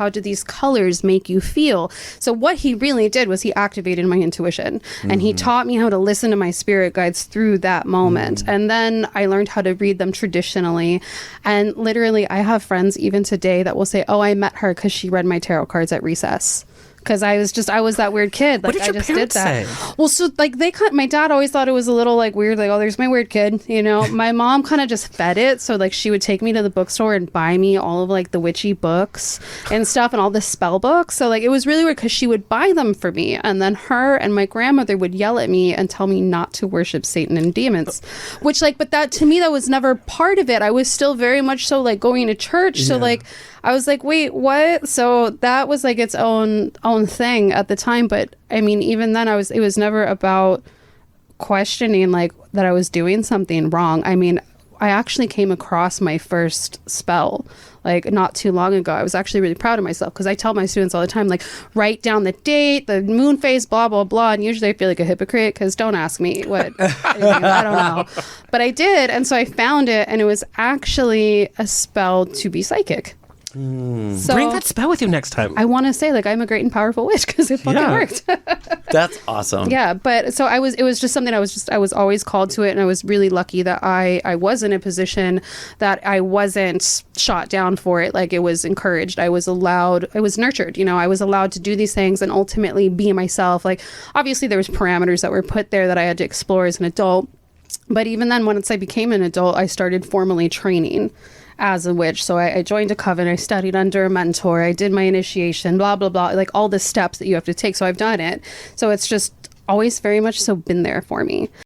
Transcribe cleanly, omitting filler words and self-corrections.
How do these colors make you feel? So what he really did was he activated my intuition, and he taught me how to listen to my spirit guides through that moment. And then I learned how to read them traditionally. And literally, I have friends even today that will say, oh, I met her because she read my tarot cards at recess. Because I was that weird kid. Like, what did your parents say? Well, so like my dad always thought it was a little like weird, like, oh, there's my weird kid, you know. My mom kind of just fed it. So like she would take me to the bookstore and buy me all of like the witchy books and stuff and all the spell books. So like it was really weird because she would buy them for me, and then her and my grandmother would yell at me and tell me not to worship Satan and demons, which like, but that to me, that was never part of it. I was still very much so like going to church. So like I was like, wait, what? So that was like its own thing at the time. But I mean, even then it was never about questioning like that I was doing something wrong. I mean, I actually came across my first spell like not too long ago. I was actually really proud of myself because I tell my students all the time, like, write down the date, the moon phase, blah, blah, blah. And usually I feel like a hypocrite because don't ask me what, I don't know. But I did. And so I found it, and it was actually a spell to be psychic. So bring that spell with you next time. I want to say like I'm a great and powerful witch because it fucking worked. That's awesome. Yeah, but so it was just something I was always called to it, and I was really lucky that I was in a position that I wasn't shot down for it. Like, it was encouraged. I was nurtured, you know. I was allowed to do these things and ultimately be myself. Like, obviously there was parameters that were put there that I had to explore as an adult. But even then, once I became an adult, I started formally training as a witch. So I joined a coven, I studied under a mentor, I did my initiation, blah, blah, blah, like all the steps that you have to take. So I've done it. So it's just always very much so been there for me.